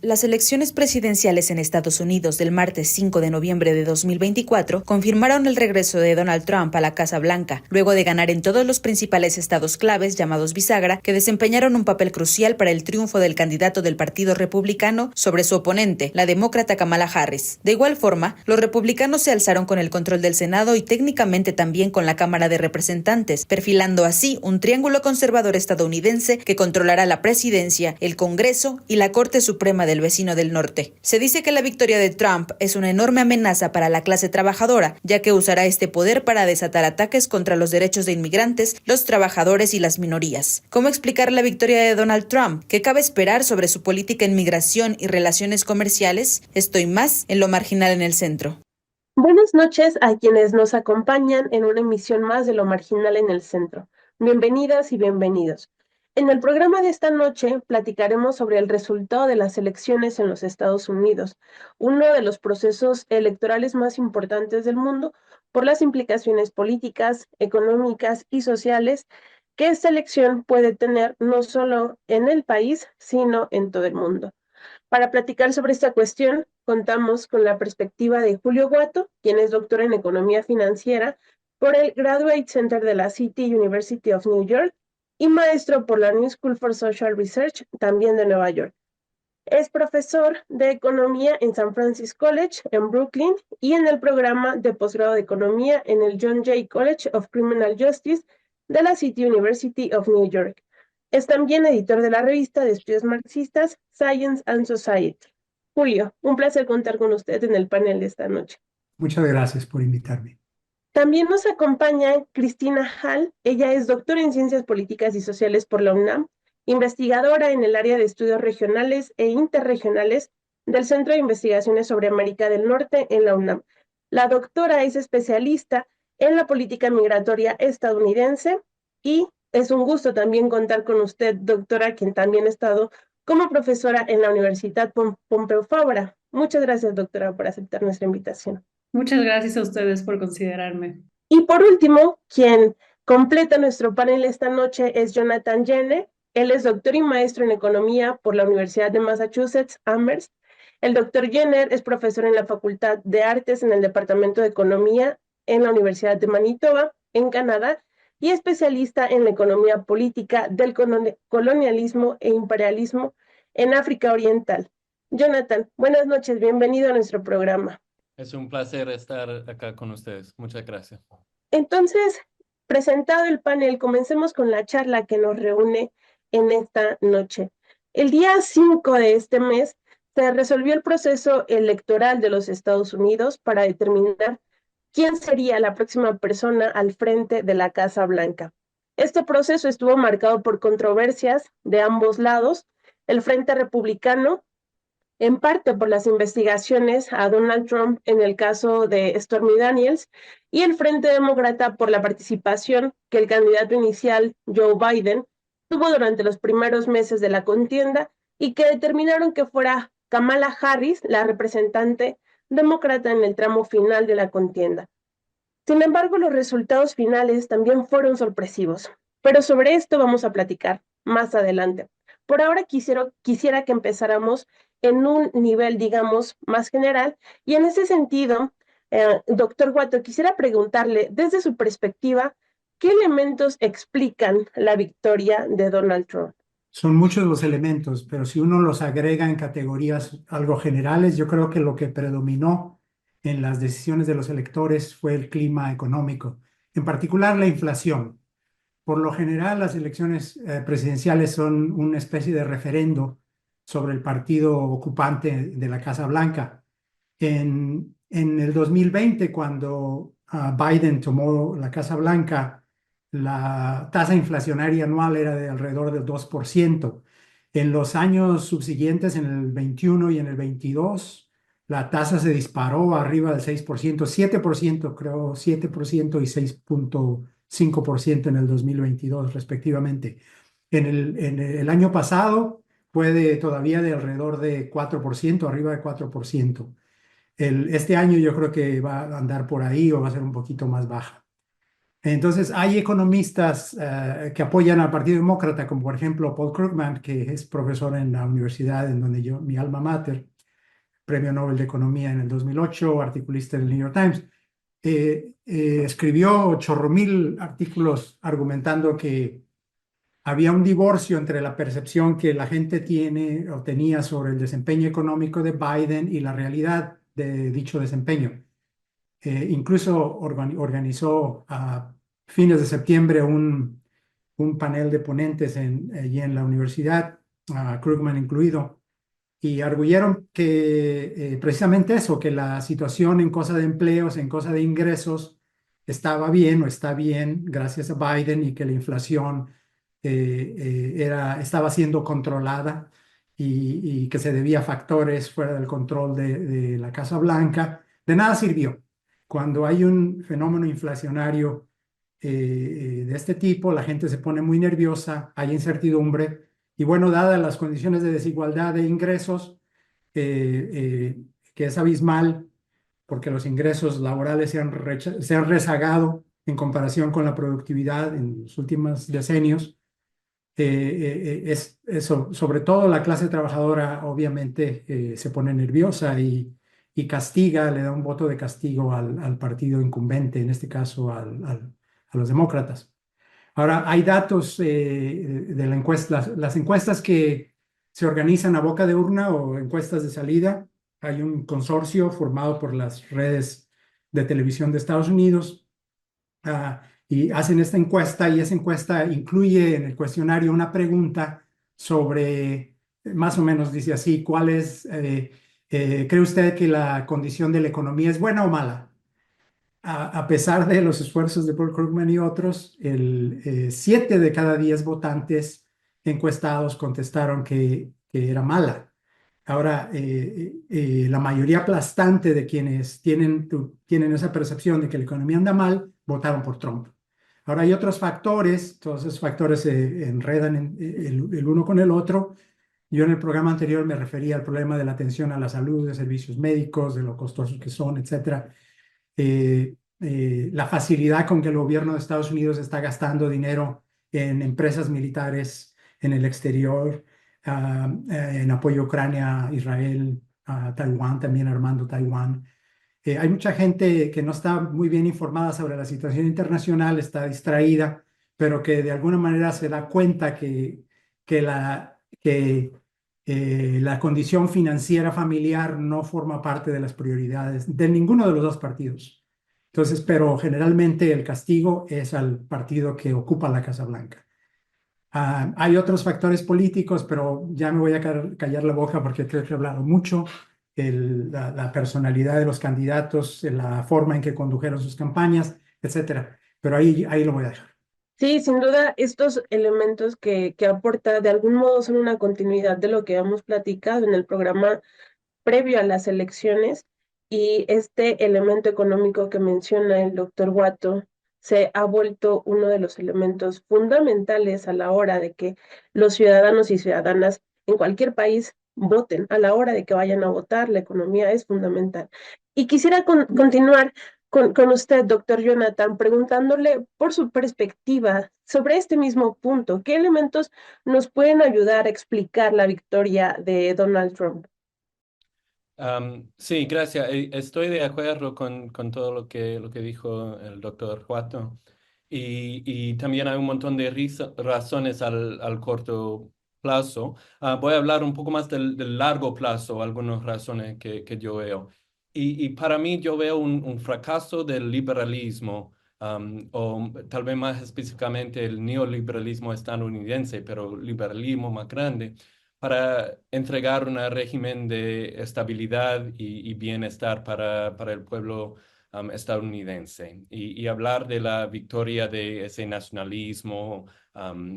Las elecciones presidenciales en Estados Unidos del martes 5 de noviembre de 2024 confirmaron el regreso de Donald Trump a la Casa Blanca, luego de ganar en todos los principales estados claves llamados bisagra, que desempeñaron un papel crucial para el triunfo del candidato del Partido Republicano sobre su oponente, la demócrata Kamala Harris. De igual forma, los republicanos se alzaron con el control del Senado y técnicamente también con la Cámara de Representantes, perfilando así un triángulo conservador estadounidense que controlará la presidencia, el Congreso y la Corte Suprema del vecino del norte. Se dice que la victoria de Trump es una enorme amenaza para la clase trabajadora, ya que usará este poder para desatar ataques contra los derechos de inmigrantes, los trabajadores y las minorías. ¿Cómo explicar la victoria de Donald Trump? ¿Qué cabe esperar sobre su política en migración y relaciones comerciales? Estoy más en lo marginal en el centro. Buenas noches a quienes nos acompañan en una emisión más de Lo Marginal en el Centro. Bienvenidas y bienvenidos. En el programa de esta noche platicaremos sobre el resultado de las elecciones en los Estados Unidos, uno de los procesos electorales más importantes del mundo por las implicaciones políticas, económicas y sociales que esta elección puede tener no solo en el país, sino en todo el mundo. Para platicar sobre esta cuestión, contamos con la perspectiva de Julio Guato, quien es doctor en Economía Financiera por el Graduate Center de la City University of New York y maestro por la New School for Social Research, también de Nueva York. Es profesor de Economía en San Francisco College, en Brooklyn, y en el programa de posgrado de Economía en el John Jay College of Criminal Justice de la City University of New York. Es también editor de la revista de estudios marxistas Science and Society. Julio, un placer contar con usted en el panel de esta noche. Muchas gracias por invitarme. También nos acompaña Cristina Hall. Ella es doctora en Ciencias Políticas y Sociales por la UNAM, investigadora en el área de estudios regionales e interregionales del Centro de Investigaciones sobre América del Norte en la UNAM. La doctora es especialista en la política migratoria estadounidense y es un gusto también contar con usted, doctora, quien también ha estado como profesora en la Universidad Pompeu Fabra. Muchas gracias, doctora, por aceptar nuestra invitación. Muchas gracias a ustedes por considerarme. Y por último, quien completa nuestro panel esta noche es Jonathan Jenner. Él es doctor y maestro en Economía por la Universidad de Massachusetts, Amherst. El doctor Jenner es profesor en la Facultad de Artes en el Departamento de Economía en la Universidad de Manitoba, en Canadá, y especialista en la economía política del colonialismo e imperialismo en África Oriental. Jonathan, buenas noches, bienvenido a nuestro programa. Es un placer estar acá con ustedes. Muchas gracias. Entonces, presentado el panel, comencemos con la charla que nos reúne en esta noche. El día 5 de este mes se resolvió el proceso electoral de los Estados Unidos para determinar quién sería la próxima persona al frente de la Casa Blanca. Este proceso estuvo marcado por controversias de ambos lados. El Frente Republicano, en parte por las investigaciones a Donald Trump en el caso de Stormy Daniels, y el Frente Demócrata por la participación que el candidato inicial, Joe Biden, tuvo durante los primeros meses de la contienda y que determinaron que fuera Kamala Harris la representante demócrata en el tramo final de la contienda. Sin embargo, los resultados finales también fueron sorpresivos, pero sobre esto vamos a platicar más adelante. Por ahora quisiera que empezáramos en un nivel, digamos, más general, y en ese sentido, doctor Guato, quisiera preguntarle, desde su perspectiva, ¿qué elementos explican la victoria de Donald Trump? Son muchos los elementos, pero si uno los agrega en categorías algo generales, yo creo que lo que predominó en las decisiones de los electores fue el clima económico, en particular la inflación. Por lo general, las elecciones presidenciales son una especie de referendo sobre el partido ocupante de la Casa Blanca. En el 2020, cuando Biden tomó la Casa Blanca, la tasa inflacionaria anual era de alrededor del 2%. En los años subsiguientes, en el 21 y en el 22, la tasa se disparó arriba del 6%, 7%, creo, 7% y 6.5% en el 2022, respectivamente. En el año pasado fue todavía de alrededor de 4%, arriba de 4%. Este año yo creo que va a andar por ahí o va a ser un poquito más baja. Entonces, hay economistas que apoyan al Partido Demócrata, como por ejemplo Paul Krugman, que es profesor en la universidad en donde mi alma mater, Premio Nobel de Economía en el 2008, articulista del New York Times, escribió chorro mil artículos argumentando que había un divorcio entre la percepción que la gente tiene o tenía sobre el desempeño económico de Biden y la realidad de dicho desempeño. Incluso organizó a fines de septiembre un panel de ponentes allí en la universidad, Krugman incluido, y arguyeron que precisamente eso, que la situación en cosa de empleos, en cosa de ingresos, estaba bien o está bien gracias a Biden y que la inflación estaba siendo controlada y que se debía a factores fuera del control de la Casa Blanca. De nada sirvió. Cuando hay un fenómeno inflacionario de este tipo, la gente se pone muy nerviosa, hay incertidumbre y bueno, dadas las condiciones de desigualdad de ingresos, que es abismal, porque los ingresos laborales se han rezagado en comparación con la productividad en los últimos decenios, es eso, sobre todo la clase trabajadora obviamente se pone nerviosa y castiga, le da un voto de castigo al partido incumbente, en este caso a los demócratas. Ahora, hay datos de la encuesta, las encuestas que se organizan a boca de urna o encuestas de salida. Hay un consorcio formado por las redes de televisión de Estados Unidos y hacen esta encuesta y esa encuesta incluye en el cuestionario una pregunta sobre, más o menos dice así, ¿cree usted que la condición de la economía es buena o mala? A pesar de los esfuerzos de Paul Krugman y otros, 7 de cada 10 votantes encuestados contestaron que era mala. Ahora, la mayoría aplastante de quienes tienen esa percepción de que la economía anda mal, votaron por Trump. Ahora, hay otros factores, todos esos factores se enredan el uno con el otro. Yo en el programa anterior me refería al problema de la atención a la salud, de servicios médicos, de lo costosos que son, etcétera. La facilidad con que el gobierno de Estados Unidos está gastando dinero en empresas militares en el exterior, en apoyo a Ucrania, Israel, a Taiwán, también armando Taiwán. Hay mucha gente que no está muy bien informada sobre la situación internacional, está distraída, pero que de alguna manera se da cuenta que la condición financiera familiar no forma parte de las prioridades de ninguno de los dos partidos. Entonces, pero generalmente el castigo es al partido que ocupa la Casa Blanca. Hay otros factores políticos, pero ya me voy a callar la boca porque creo que he hablado mucho. La personalidad de los candidatos, la forma en que condujeron sus campañas, etcétera. Pero ahí lo voy a dejar. Sí, sin duda, estos elementos que aporta de algún modo son una continuidad de lo que hemos platicado en el programa previo a las elecciones y este elemento económico que menciona el doctor Watto se ha vuelto uno de los elementos fundamentales a la hora de que los ciudadanos y ciudadanas en cualquier país voten, a la hora de que vayan a votar, la economía es fundamental. Y quisiera continuar con usted, doctor Jonathan, preguntándole por su perspectiva sobre este mismo punto. ¿Qué elementos nos pueden ayudar a explicar la victoria de Donald Trump? Sí, gracias. Estoy de acuerdo con todo lo que dijo el doctor Juato. Y también hay un montón de razones al corto plazo. Voy a hablar un poco más del largo plazo, algunas razones que yo veo. Y para mí yo veo un fracaso del liberalismo, o tal vez más específicamente el neoliberalismo estadounidense, pero liberalismo más grande para entregar un régimen de estabilidad y bienestar para el pueblo estadounidense. Y hablar de la victoria de ese nacionalismo,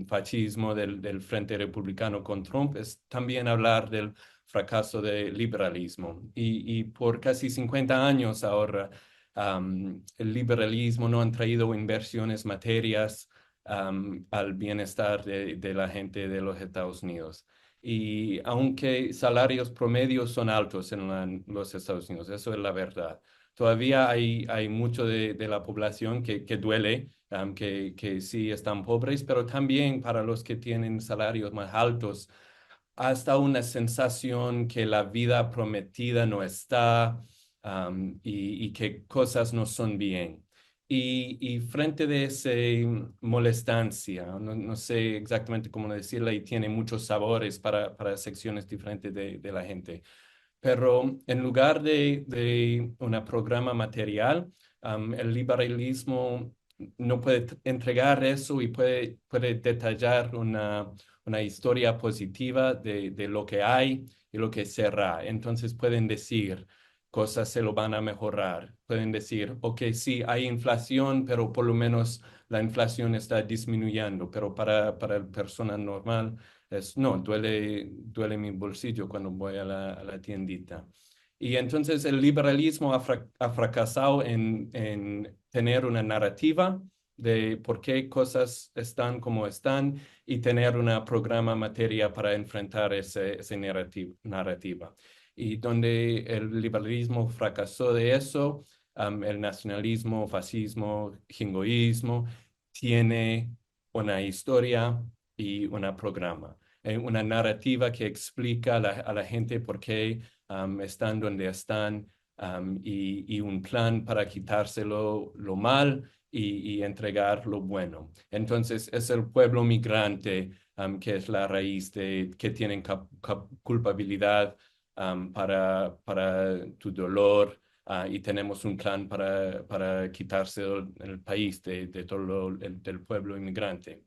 fascismo del Frente Republicano con Trump es también hablar del fracaso del liberalismo. Y por casi 50 años ahora, el liberalismo no han traído inversiones materias al bienestar de la gente de los Estados Unidos. Y aunque salarios promedios son altos en los Estados Unidos, eso es la verdad. Todavía hay mucho de la población que duele, que sí están pobres, pero también para los que tienen salarios más altos, hasta una sensación que la vida prometida no está, y que cosas no son bien. Y frente de esa molestancia, no sé exactamente cómo decirla, y tiene muchos sabores para secciones diferentes de la gente, pero en lugar de un programa material, el liberalismo no puede entregar eso y puede detallar una historia positiva de lo que hay y lo que será. Entonces pueden decir, cosas se lo van a mejorar. Pueden decir, ok, sí, hay inflación, pero por lo menos la inflación está disminuyendo, pero para la persona normal no, duele mi bolsillo cuando voy a la tiendita. Y entonces el liberalismo ha fracasado en tener una narrativa de por qué cosas están como están y tener un programa materia para enfrentar esa narrativa. Y donde el liberalismo fracasó de eso, el nacionalismo, fascismo, jingoísmo, tiene una historia y un programa, una narrativa que explica a la gente por qué están donde están, y un plan para quitárselo lo mal y entregar lo bueno. Entonces es el pueblo migrante, que es la raíz que tienen culpabilidad para tu dolor. Y tenemos un plan para quitarse el país de todo del pueblo inmigrante.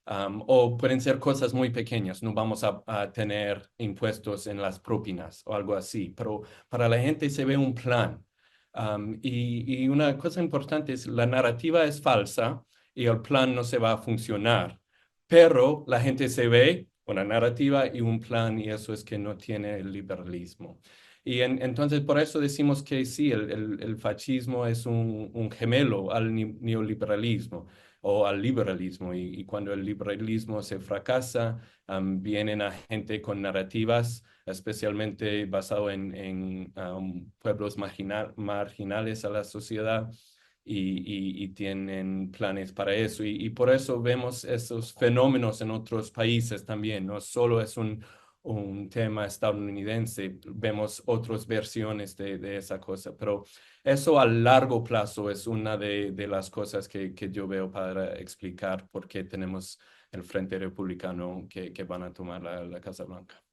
O pueden ser cosas muy pequeñas, no vamos a tener impuestos en las propinas o algo así, pero para la gente se ve un plan. Y una cosa importante es, la narrativa es falsa y el plan no se va a funcionar, pero la gente se ve una narrativa y un plan, y eso es que no tiene el liberalismo. Y entonces por eso decimos que sí, el fascismo es un gemelo al neoliberalismo o al liberalismo, y cuando el liberalismo se fracasa, vienen a gente con narrativas, especialmente basado en pueblos marginales a la sociedad, y tienen planes para eso. Y por eso vemos esos fenómenos en otros países también, no solo es un tema estadounidense, vemos otras versiones de esa cosa, pero eso a largo plazo es una de las cosas que yo veo para explicar por qué tenemos el Frente Republicano que van a tomar la Casa Blanca.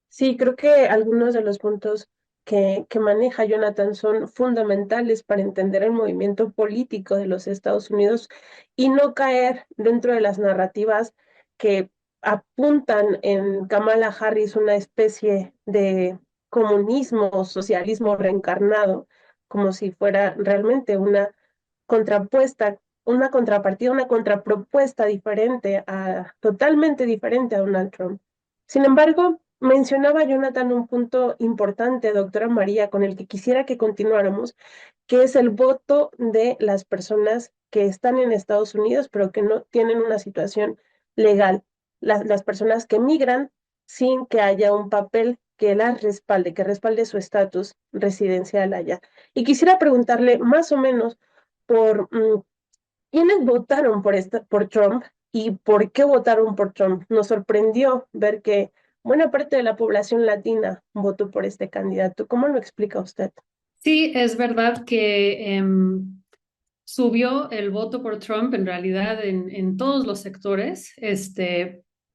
Sí, creo que algunos de los puntos que maneja Jonathan son fundamentales para entender el movimiento político de los Estados Unidos y no caer dentro de las narrativas que apuntan en Kamala Harris una especie de comunismo o socialismo reencarnado, como si fuera realmente una contrapuesta, una contrapartida, una contrapropuesta diferente totalmente diferente a Donald Trump. Sin embargo, mencionaba Jonathan un punto importante, doctora María, con el que quisiera que continuáramos, que es el voto de las personas que están en Estados Unidos, pero que no tienen una situación legal. Las personas que migran sin que haya un papel que las respalde, que respalde su estatus residencial allá. Y quisiera preguntarle más o menos por quiénes votaron por Trump y por qué votaron por Trump. Nos sorprendió ver que buena parte de la población latina votó por este candidato. ¿Cómo lo explica usted? Sí, es verdad que subió el voto por Trump en realidad en todos los sectores,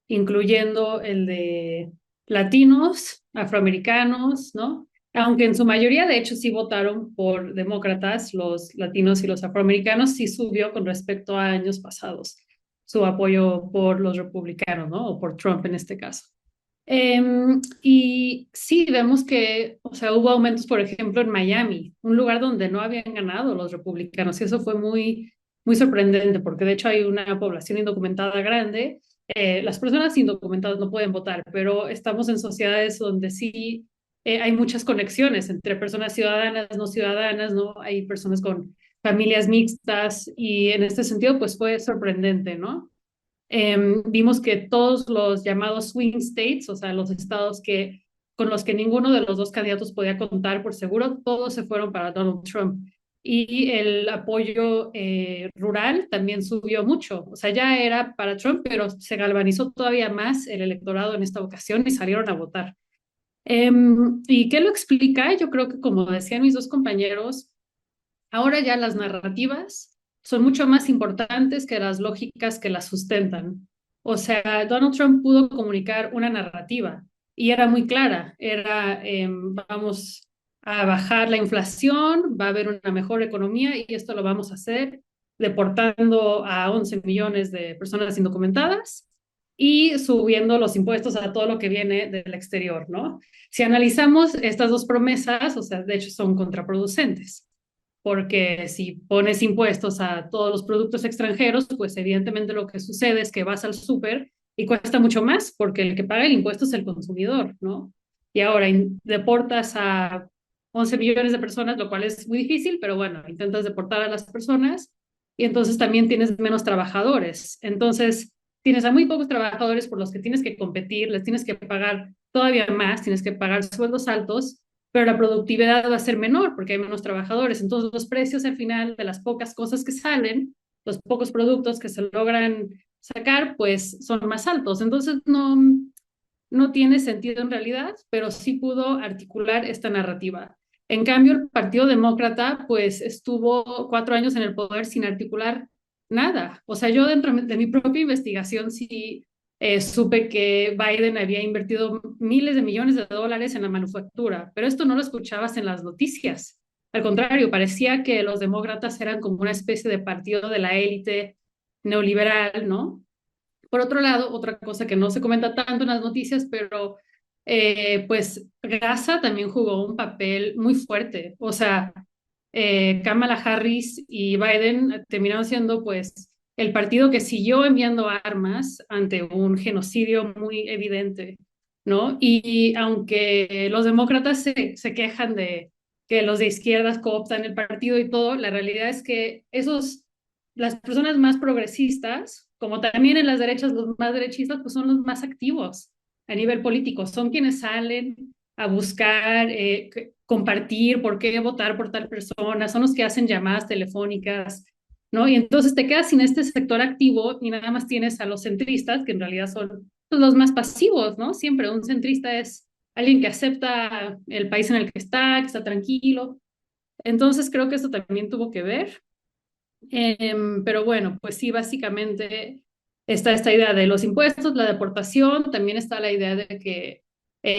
incluyendo el de latinos, afroamericanos, ¿no? Aunque en su mayoría, de hecho, sí votaron por demócratas, los latinos y los afroamericanos, sí subió con respecto a años pasados su apoyo por los republicanos, ¿no? O por Trump en este caso. Y sí, vemos que, o sea, hubo aumentos, por ejemplo, en Miami, un lugar donde no habían ganado los republicanos, y eso fue muy, muy sorprendente, porque de hecho hay una población indocumentada grande, las personas indocumentadas no pueden votar, pero estamos en sociedades donde sí hay muchas conexiones entre personas ciudadanas, no ciudadanas, ¿no? Hay personas con familias mixtas y en este sentido pues fue sorprendente, ¿no? Vimos que todos los llamados swing states, o sea, los estados con los que ninguno de los dos candidatos podía contar por seguro, todos se fueron para Donald Trump. Y el apoyo rural también subió mucho. O sea, ya era para Trump, pero se galvanizó todavía más el electorado en esta ocasión y salieron a votar. ¿Y qué lo explica? Yo creo que, como decían mis dos compañeros, ahora ya las narrativas son mucho más importantes que las lógicas que las sustentan. O sea, Donald Trump pudo comunicar una narrativa y era muy clara. Era, vamos a bajar la inflación, va a haber una mejor economía y esto lo vamos a hacer deportando a 11 millones de personas indocumentadas y subiendo los impuestos a todo lo que viene del exterior, ¿no? Si analizamos estas dos promesas, o sea, de hecho son contraproducentes porque si pones impuestos a todos los productos extranjeros, pues evidentemente lo que sucede es que vas al súper y cuesta mucho más, porque el que paga el impuesto es el consumidor, ¿no? Y ahora deportas a 11 millones de personas, lo cual es muy difícil, pero bueno, intentas deportar a las personas y entonces también tienes menos trabajadores. Entonces, tienes a muy pocos trabajadores por los que tienes que competir, les tienes que pagar todavía más, tienes que pagar sueldos altos, pero la productividad va a ser menor porque hay menos trabajadores. Entonces, los precios al final de las pocas cosas que salen, los pocos productos que se logran sacar, pues son más altos. Entonces, no tiene sentido en realidad, pero sí pudo articular esta narrativa. En cambio, el Partido Demócrata, pues estuvo 4 años en el poder sin articular nada. O sea, yo dentro de mi propia investigación sí supe que Biden había invertido miles de millones de dólares en la manufactura, pero esto no lo escuchabas en las noticias. Al contrario, parecía que los demócratas eran como una especie de partido de la élite neoliberal, ¿no? Por otro lado, otra cosa que no se comenta tanto en las noticias, pero pues Gaza también jugó un papel muy fuerte. O sea, Kamala Harris y Biden terminaron siendo pues el partido que siguió enviando armas ante un genocidio muy evidente, ¿no? Y aunque los demócratas se quejan de que los de izquierdas cooptan el partido y todo, la realidad es que las personas más progresistas, como también en las derechas, los más derechistas, pues son los más activos a nivel político, son quienes salen a buscar, compartir por qué votar por tal persona, son los que hacen llamadas telefónicas, ¿no? Y entonces te quedas sin este sector activo y nada más tienes a los centristas, que en realidad son pues, los más pasivos, ¿no? Siempre un centrista es alguien que acepta el país en el que está tranquilo. Entonces creo que esto también tuvo que ver. Pero bueno, pues sí, básicamente está esta idea de los impuestos, la deportación, también está la idea de que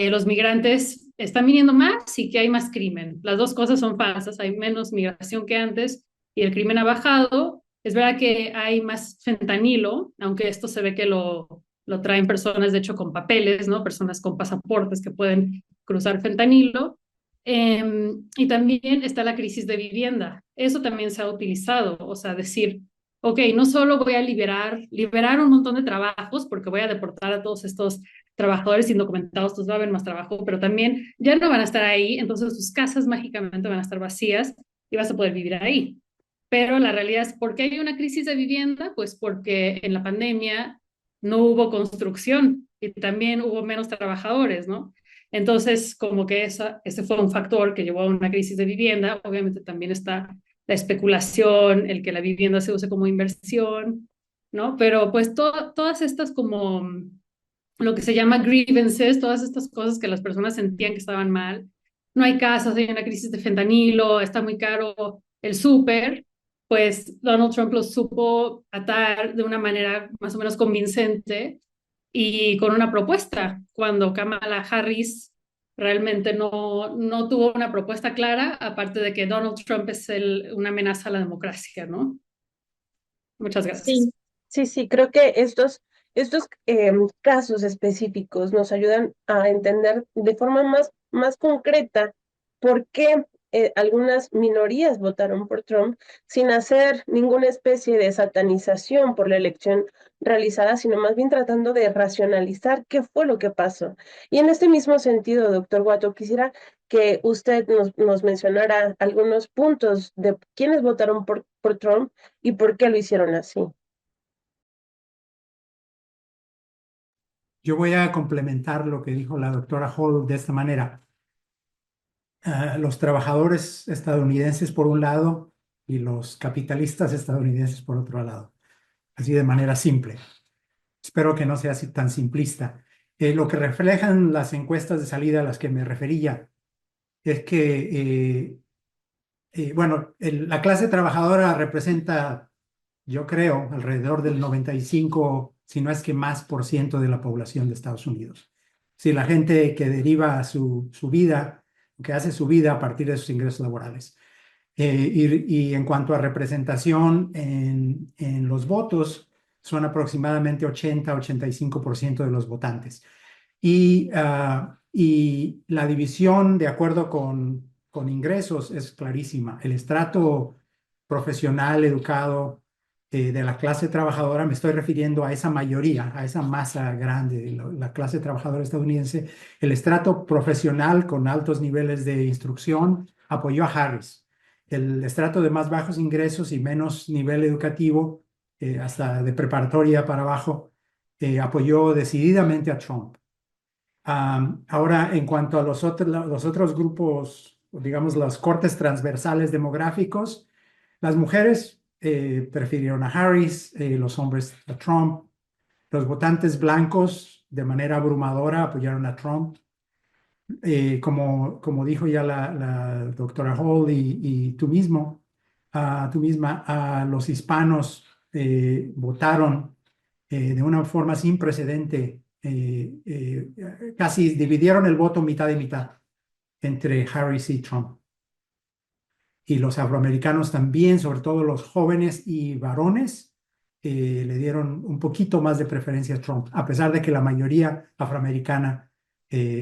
los migrantes están viniendo más y que hay más crimen. Las dos cosas son falsas, hay menos migración que antes y el crimen ha bajado. Es verdad que hay más fentanilo, aunque esto se ve que lo traen personas, de hecho, con papeles, ¿no? Personas con pasaportes que pueden cruzar fentanilo. Y también está la crisis de vivienda. Eso también se ha utilizado, o sea, decir, ok, no solo voy a liberar un montón de trabajos porque voy a deportar a todos estos trabajadores indocumentados, pues va a haber más trabajo, pero también ya no van a estar ahí, entonces sus casas mágicamente van a estar vacías y vas a poder vivir ahí. Pero la realidad es, ¿por qué hay una crisis de vivienda? Pues porque en la pandemia no hubo construcción y también hubo menos trabajadores, ¿no? Entonces, como que ese fue un factor que llevó a una crisis de vivienda. Obviamente también está la especulación, el que la vivienda se use como inversión, ¿no? Pero pues todas estas como lo que se llama grievances, todas estas cosas que las personas sentían que estaban mal. No hay casas, hay una crisis de fentanilo, está muy caro el súper, pues Donald Trump lo supo atar de una manera más o menos convincente y con una propuesta, cuando Kamala Harris realmente no tuvo una propuesta clara, aparte de que Donald Trump es una amenaza a la democracia, ¿no? Muchas gracias. Sí, sí, creo que estos casos específicos nos ayudan a entender de forma más concreta por qué algunas minorías votaron por Trump sin hacer ninguna especie de satanización por la elección realizada, sino más bien tratando de racionalizar qué fue lo que pasó. Y en este mismo sentido, doctor Watto, quisiera que usted nos mencionara algunos puntos de quiénes votaron por Trump y por qué lo hicieron así. Yo voy a complementar lo que dijo la doctora Hall de esta manera. Los trabajadores estadounidenses por un lado y los capitalistas estadounidenses por otro lado, así de manera simple. Espero que no sea así tan simplista. Lo que reflejan las encuestas de salida a las que me refería es que, bueno, la clase trabajadora representa, yo creo, alrededor del 95, si no es que más por ciento de la población de Estados Unidos. Si la gente que deriva su vida, que hace su vida a partir de sus ingresos laborales. Y en cuanto a representación en los votos, son aproximadamente 80-85% de los votantes. Y la división, de acuerdo con ingresos, es clarísima. El estrato profesional, educado de la clase trabajadora, me estoy refiriendo a esa mayoría, a esa masa grande de la clase trabajadora estadounidense. El estrato profesional con altos niveles de instrucción apoyó a Harris. El estrato de más bajos ingresos y menos nivel educativo, hasta de preparatoria para abajo, apoyó decididamente a Trump. Ahora, en cuanto a los otros grupos, digamos, los cortes transversales demográficos, las mujeres prefirieron a Harris, los hombres a Trump, los votantes blancos de manera abrumadora apoyaron a Trump. Como dijo ya la doctora Hall y tú mismo, tú misma, los hispanos votaron de una forma sin precedente, casi dividieron el voto mitad y mitad entre Harris y Trump. Y los afroamericanos también, sobre todo los jóvenes y varones, le dieron un poquito más de preferencia a Trump, a pesar de que la mayoría afroamericana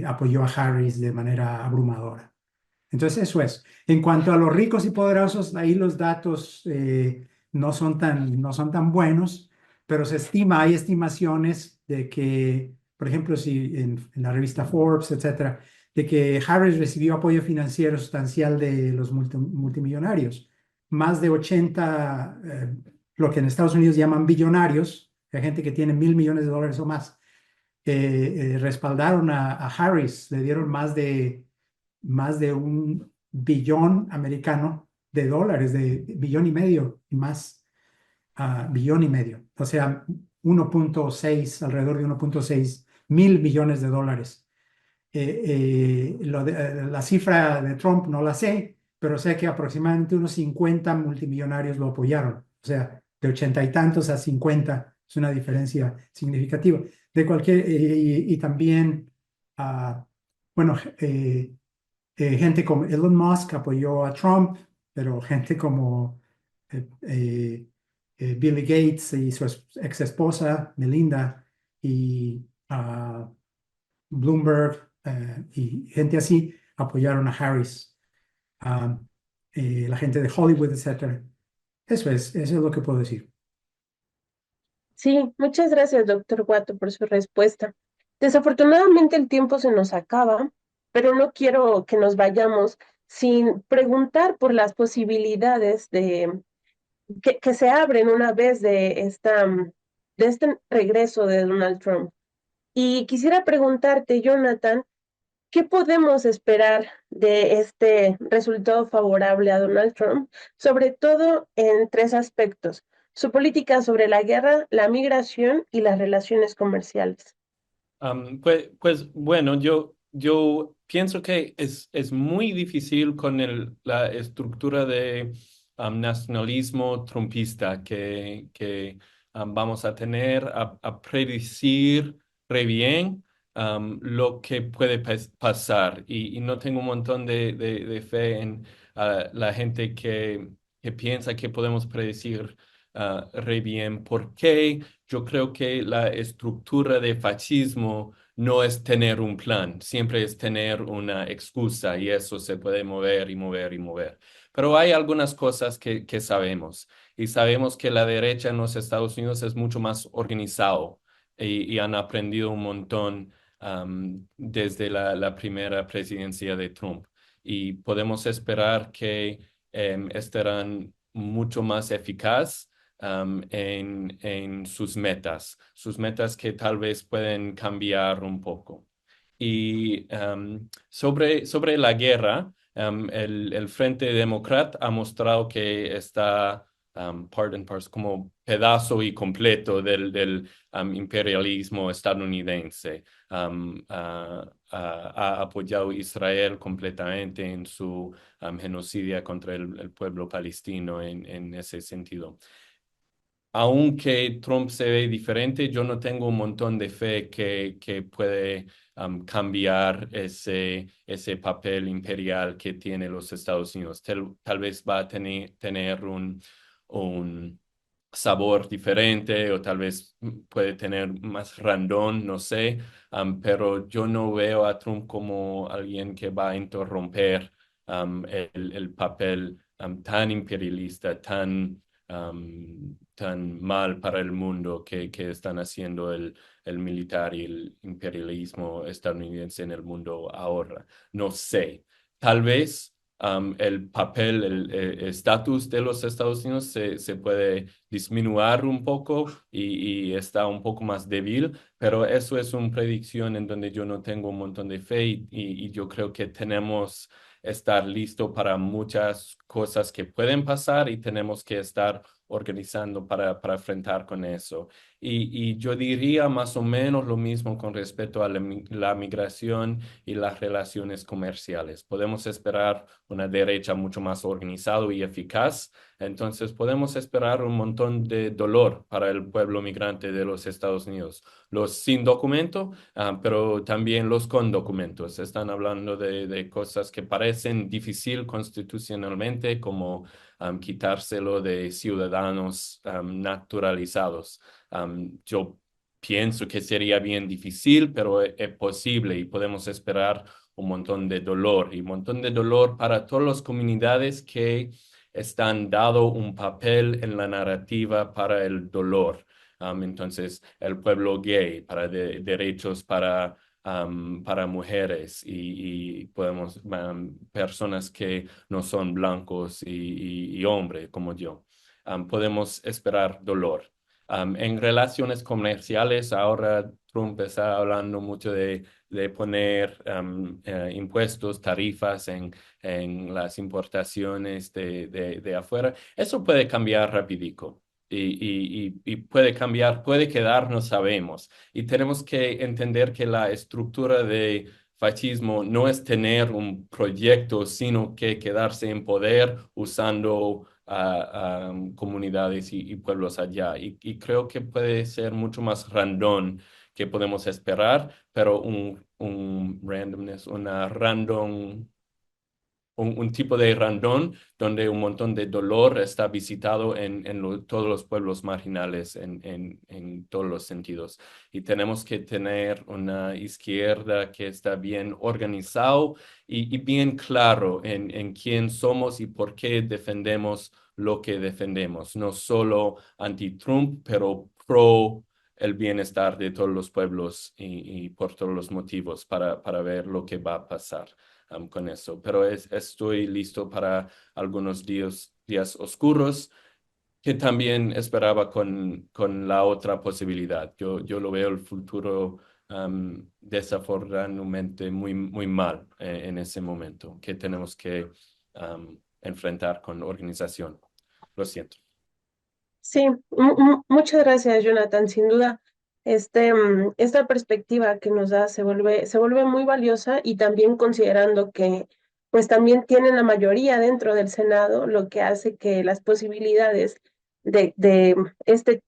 apoyó a Harris de manera abrumadora. Entonces, eso es. En cuanto a los ricos y poderosos, ahí los datos no son tan buenos, pero hay estimaciones de que, por ejemplo, si en la revista Forbes, etcétera, de que Harris recibió apoyo financiero sustancial de los multimillonarios. Más de 80, lo que en Estados Unidos llaman billonarios, hay gente que tiene $1.000 millones o más, respaldaron a Harris, le dieron más de $1 billón americano de dólares, de billón y medio y más, billón y medio. O sea, 1.6, alrededor de 1.6 mil billones de dólares. La cifra de Trump no la sé, pero sé que aproximadamente unos 50 multimillonarios lo apoyaron. O sea, de 80 y tantos a 50 es una diferencia significativa. Y también, bueno, gente como Elon Musk apoyó a Trump, pero gente como Bill Gates y su ex esposa Melinda y Bloomberg y gente así apoyaron a Harris, la gente de Hollywood, etcétera. Eso es lo que puedo decir. Sí, muchas gracias, doctor Watto, por su respuesta. Desafortunadamente el tiempo se nos acaba, pero no quiero que nos vayamos sin preguntar por las posibilidades que se abren una vez de este regreso de Donald Trump. Y quisiera preguntarte, Jonathan, ¿qué podemos esperar de este resultado favorable a Donald Trump? Sobre todo en tres aspectos: su política sobre la guerra, la migración y las relaciones comerciales. Pues bueno, yo pienso que es muy difícil con la estructura de nacionalismo trumpista que vamos a tener a predecir re bien lo que puede pasar. Y no tengo un montón de fe en la gente que piensa que podemos predecir re bien. ¿Por qué? Yo creo que la estructura de fascismo no es tener un plan, siempre es tener una excusa y eso se puede mover y mover y mover. Pero hay algunas cosas que sabemos y sabemos que la derecha en los Estados Unidos es mucho más organizado y han aprendido un montón desde la primera presidencia de Trump y podemos esperar que estarán mucho más eficaz en sus metas que tal vez pueden cambiar un poco. Y sobre la guerra, el Frente Demócrata ha mostrado que está part and parcel, como pedazo y completo del imperialismo estadounidense. Ha apoyado a Israel completamente en su genocidio contra el pueblo palestino en ese sentido. Aunque Trump se ve diferente, yo no tengo un montón de fe que puede cambiar ese papel imperial que tiene los Estados Unidos. Tal vez va a tener un sabor diferente o tal vez puede tener más randón, no sé, pero yo no veo a Trump como alguien que va a interromper el papel tan imperialista, tan mal para el mundo que están haciendo el militar y el imperialismo estadounidense en el mundo ahora. No sé, tal vez el papel, el estatus de los Estados Unidos se puede disminuir un poco y está un poco más débil, pero eso es una predicción en donde yo no tengo un montón de fe y yo creo que tenemos estar listo para muchas cosas que pueden pasar y tenemos que estar organizando para enfrentar con eso. Y yo diría más o menos lo mismo con respecto a la migración y las relaciones comerciales. Podemos esperar una derecha mucho más organizada y eficaz. Entonces podemos esperar un montón de dolor para el pueblo migrante de los Estados Unidos. Los sin documento, pero también los con documentos. Están hablando de cosas que parecen difícil constitucionalmente, como quitárselo de ciudadanos naturalizados. Yo pienso que sería bien difícil, pero es posible y podemos esperar un montón de dolor y un montón de dolor para todas las comunidades que están dado un papel en la narrativa para el dolor. Entonces, el pueblo gay, para derechos para mujeres y podemos, personas que no son blancos y hombres como yo. Podemos esperar dolor. En relaciones comerciales, ahora Trump está hablando mucho de poner impuestos, tarifas en las importaciones de afuera. Eso puede cambiar rapidico y puede cambiar, puede quedar, no sabemos. Y tenemos que entender que la estructura de fascismo no es tener un proyecto, sino que quedarse en poder usando a comunidades y pueblos allá. Y creo que puede ser mucho más random que podemos esperar, pero un randomness, una random un tipo de random donde un montón de dolor está visitado en todos los pueblos marginales en todos los sentidos. Y tenemos que tener una izquierda que está bien organizado y bien claro en quién somos y por qué defendemos lo que defendemos. No solo anti-Trump, pero pro el bienestar de todos los pueblos y por todos los motivos para ver lo que va a pasar con eso. Pero estoy listo para algunos días oscuros que también esperaba con la otra posibilidad. Yo lo veo el futuro desafortunadamente muy mal en ese momento que tenemos que enfrentar con organización. Lo siento. Sí, muchas gracias, Jonathan. Sin duda, esta perspectiva que nos da se vuelve muy valiosa y también considerando que pues también tienen la mayoría dentro del Senado, lo que hace que las posibilidades de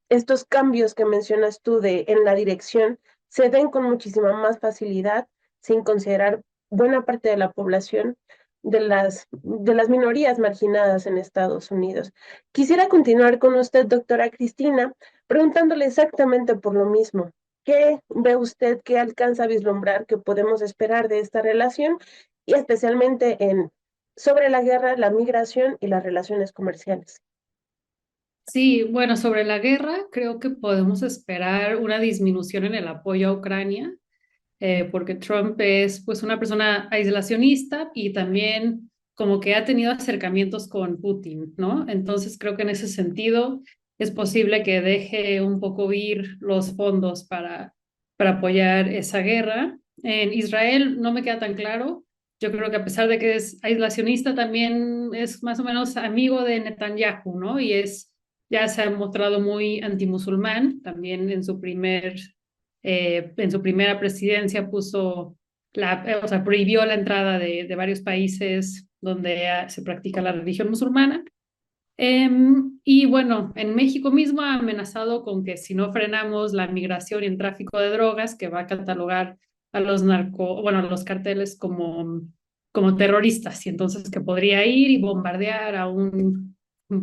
estos cambios que mencionas tú en la dirección se den con muchísima más facilidad, sin considerar buena parte de la población de las minorías marginadas en Estados Unidos. Quisiera continuar con usted, doctora Cristina, preguntándole exactamente por lo mismo. ¿Qué ve usted, qué alcanza a vislumbrar que podemos esperar de esta relación y especialmente sobre la guerra, la migración y las relaciones comerciales? Sí, bueno, sobre la guerra, creo que podemos esperar una disminución en el apoyo a Ucrania, porque Trump es pues una persona aislacionista y también como que ha tenido acercamientos con Putin, ¿no? Entonces creo que en ese sentido es posible que deje un poco ir los fondos para apoyar esa guerra. En Israel no me queda tan claro. Yo creo que a pesar de que es aislacionista, también es más o menos amigo de Netanyahu, ¿no? Ya se ha mostrado muy antimusulmán, también en su primera presidencia o sea, prohibió la entrada de varios países donde se practica la religión musulmana. Y bueno, en México mismo ha amenazado con que si no frenamos la migración y el tráfico de drogas, que va a catalogar a bueno, a los carteles como terroristas, y entonces que podría ir y bombardear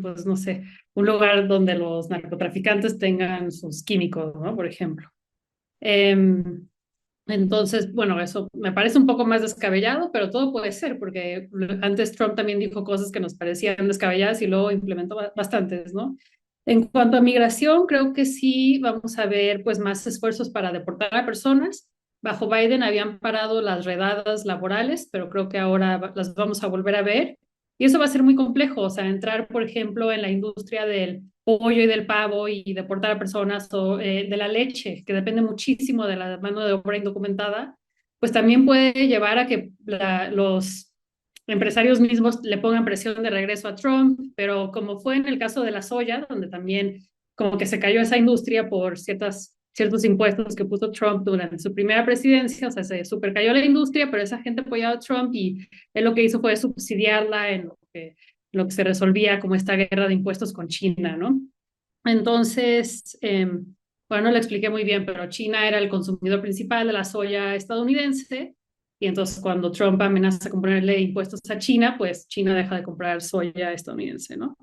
pues no sé, un lugar donde los narcotraficantes tengan sus químicos, ¿no? Por ejemplo. Em, entonces, bueno, eso me parece un poco más descabellado, pero todo puede ser, porque antes Trump también dijo cosas que nos parecían descabelladas y luego implementó bastantes, ¿no? En cuanto a migración, creo que sí vamos a ver pues más esfuerzos para deportar a personas. Bajo Biden habían parado las redadas laborales, pero creo que ahora las vamos a volver a ver. Y eso va a ser muy complejo, o sea, entrar, por ejemplo, en la industria del pollo y del pavo y deportar a personas o de la leche, que depende muchísimo de la mano de obra indocumentada, pues también puede llevar a que los empresarios mismos le pongan presión de regreso a Trump, pero como fue en el caso de la soya, donde también como que se cayó esa industria por ciertos impuestos que puso Trump durante su primera presidencia, o sea, se supercayó la industria, pero esa gente apoyaba a Trump y él lo que hizo fue subsidiarla en lo que se resolvía como esta guerra de impuestos con China, ¿no? Entonces, bueno, no lo expliqué muy bien, pero China era el consumidor principal de la soya estadounidense y entonces cuando Trump amenaza con ponerle impuestos a China, pues China deja de comprar soya estadounidense, ¿no?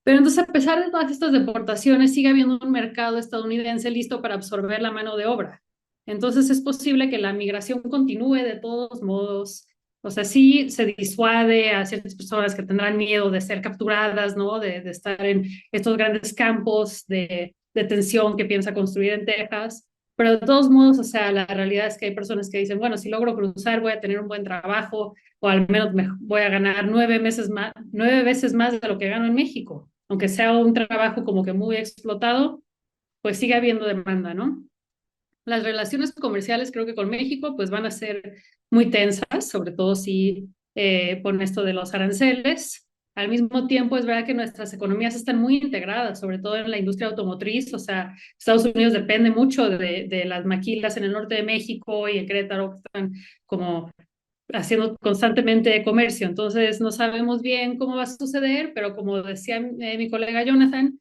Pero entonces, a pesar de todas estas deportaciones, sigue habiendo un mercado estadounidense listo para absorber la mano de obra. Entonces, es posible que la migración continúe de todos modos. O sea, sí se disuade a ciertas personas que tendrán miedo de ser capturadas, ¿no? De estar en estos grandes campos de detención que piensa construir en Texas. Pero de todos modos, o sea, la realidad es que hay personas que dicen, bueno, si logro cruzar, voy a tener un buen trabajo o al menos voy a ganar 9 veces más de lo que gano en México. Aunque sea un trabajo como que muy explotado, pues sigue habiendo demanda, ¿no? Las relaciones comerciales creo que con México pues van a ser muy tensas, sobre todo si con esto de los aranceles. Al mismo tiempo es verdad que nuestras economías están muy integradas, sobre todo en la industria automotriz, o sea, Estados Unidos depende mucho de las maquilas en el norte de México y en Querétaro, que están como haciendo constantemente comercio. Entonces no sabemos bien cómo va a suceder, pero como decía mi colega Jonathan,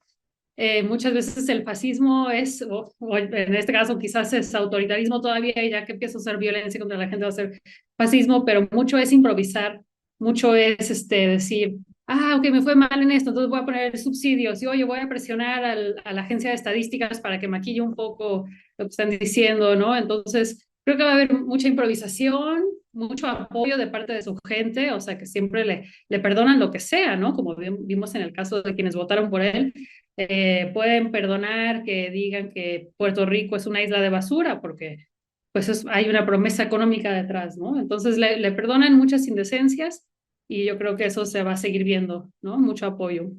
muchas veces el fascismo o en este caso quizás es autoritarismo todavía, y ya que empieza a usar violencia contra la gente va a ser fascismo, pero mucho es improvisar, mucho es decir, ok, me fue mal en esto, entonces voy a poner subsidios y oye, voy a presionar a la agencia de estadísticas para que maquille un poco lo que están diciendo, ¿no? Entonces, creo que va a haber mucha improvisación, mucho apoyo de parte de su gente, o sea, que siempre le perdonan lo que sea, ¿no? Como vimos en el caso de quienes votaron por él, pueden perdonar que digan que Puerto Rico es una isla de basura porque pues hay una promesa económica detrás, ¿no? Entonces le perdonan muchas indecencias y yo creo que eso se va a seguir viendo, ¿no? Mucho apoyo.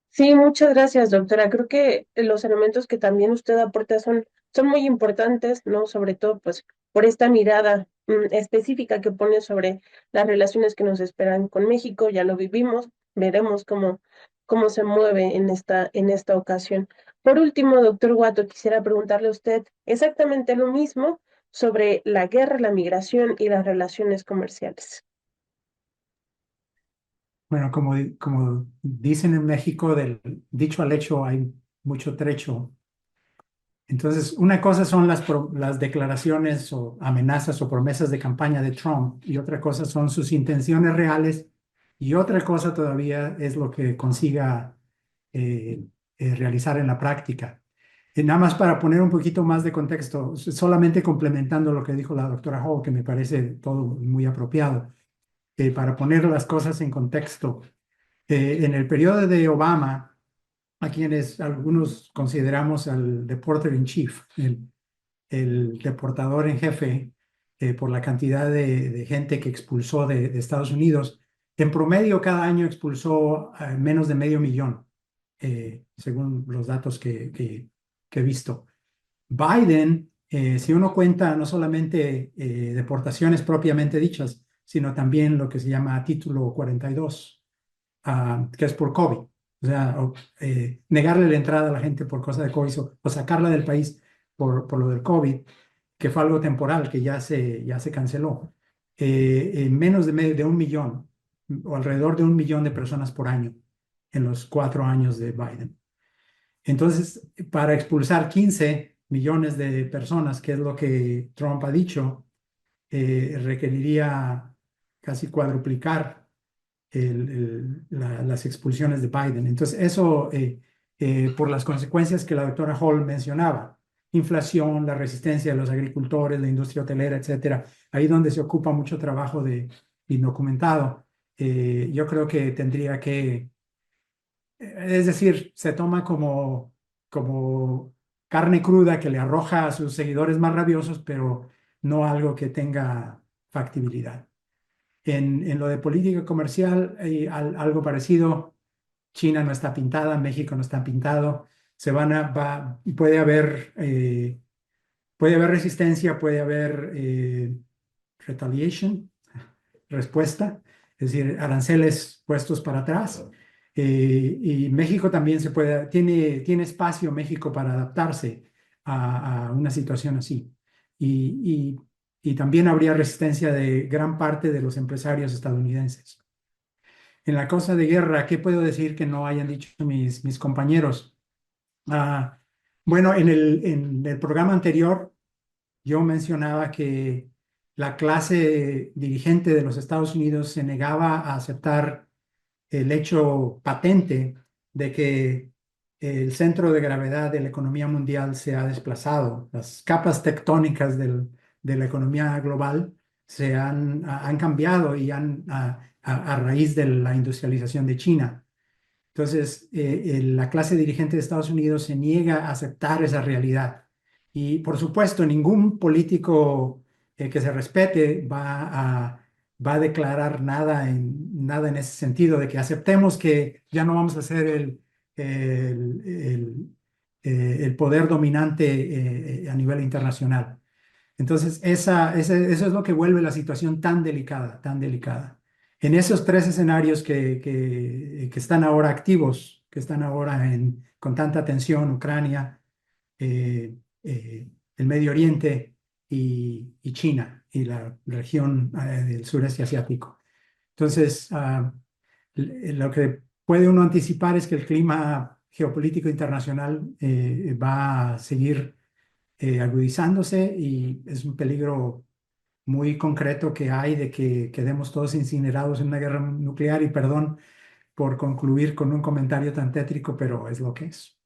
Sí, muchas gracias, doctora. Creo que los elementos que también usted aporta son muy importantes, ¿no? Sobre todo, pues, por esta mirada específica que pone sobre las relaciones que nos esperan con México. Ya lo vivimos, veremos cómo se mueve en esta ocasión. Por último, doctor Guato, quisiera preguntarle a usted exactamente lo mismo sobre la guerra, la migración y las relaciones comerciales. Bueno, como dicen en México, del dicho al hecho hay mucho trecho. Entonces, una cosa son las declaraciones o amenazas o promesas de campaña de Trump y otra cosa son sus intenciones reales y otra cosa todavía es lo que consiga realizar en la práctica. Nada más para poner un poquito más de contexto, solamente complementando lo que dijo la doctora Hall, que me parece todo muy apropiado, para poner las cosas en contexto. En el periodo de Obama, a quienes algunos consideramos al deporter in chief, el deportador en jefe, por la cantidad de gente que expulsó de Estados Unidos, en promedio cada año expulsó menos de 500,000, según los datos que he visto. Biden, si uno cuenta no solamente deportaciones propiamente dichas, sino también lo que se llama título 42, que es por COVID. O sea, negarle la entrada a la gente por cosa de COVID o sacarla del país por lo del COVID, que fue algo temporal, que ya se canceló. Menos de 1 millón, o alrededor de 1 millón de personas por año en los 4 años de Biden. Entonces, para expulsar 15 millones de personas, que es lo que Trump ha dicho, requeriría casi cuadruplicar las expulsiones de Biden. Entonces, eso por las consecuencias que la doctora Hall mencionaba, inflación, la resistencia de los agricultores, la industria hotelera, etcétera, ahí donde se ocupa mucho trabajo de indocumentado, yo creo que tendría que, es decir, se toma como carne cruda que le arroja a sus seguidores más rabiosos, pero no algo que tenga factibilidad. En lo de política comercial, hay algo parecido. China no está pintada, México no está pintado. Puede haber resistencia, puede haber retaliation, respuesta, es decir, aranceles puestos para atrás. Y México también tiene espacio México para adaptarse a una situación así. Y, y también habría resistencia de gran parte de los empresarios estadounidenses. En la cosa de guerra, ¿qué puedo decir que no hayan dicho mis compañeros? Ah, bueno, en el programa anterior yo mencionaba que la clase dirigente de los Estados Unidos se negaba a aceptar el hecho patente de que el centro de gravedad de la economía mundial se ha desplazado. Las capas tectónicas de la economía global han cambiado y a raíz de la industrialización de China. Entonces, la clase dirigente de Estados Unidos se niega a aceptar esa realidad. Y, por supuesto, ningún político que se respete va a declarar nada en ese sentido, de que aceptemos que ya no vamos a ser el poder dominante a nivel internacional. Entonces, eso es lo que vuelve la situación tan delicada, tan delicada. En esos tres escenarios que están ahora activos, que están ahora con tanta tensión, Ucrania, el Medio Oriente y China y la región del sureste asiático. Entonces, lo que puede uno anticipar es que el clima geopolítico internacional va a seguir agudizándose y es un peligro muy concreto que hay de que quedemos todos incinerados en una guerra nuclear. Y perdón por concluir con un comentario tan tétrico, pero es lo que es.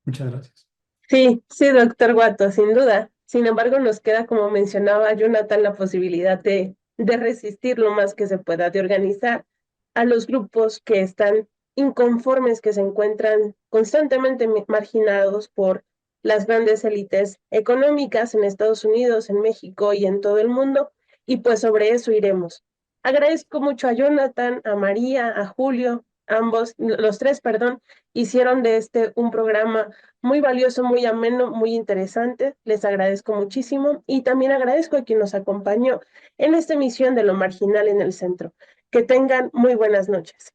Muchas gracias. Sí, sí, doctor Guato, sin duda. Sin embargo, nos queda, como mencionaba Jonathan, la posibilidad de resistir lo más que se pueda, de organizar a los grupos que están inconformes, que se encuentran constantemente marginados por las grandes élites económicas en Estados Unidos, en México y en todo el mundo, y pues sobre eso iremos. Agradezco mucho a Jonathan, a María, a Julio, ambos, los tres, perdón, hicieron de este un programa muy valioso, muy ameno, muy interesante. Les agradezco muchísimo y también agradezco a quien nos acompañó en esta emisión de Lo Marginal en el Centro. Que tengan muy buenas noches.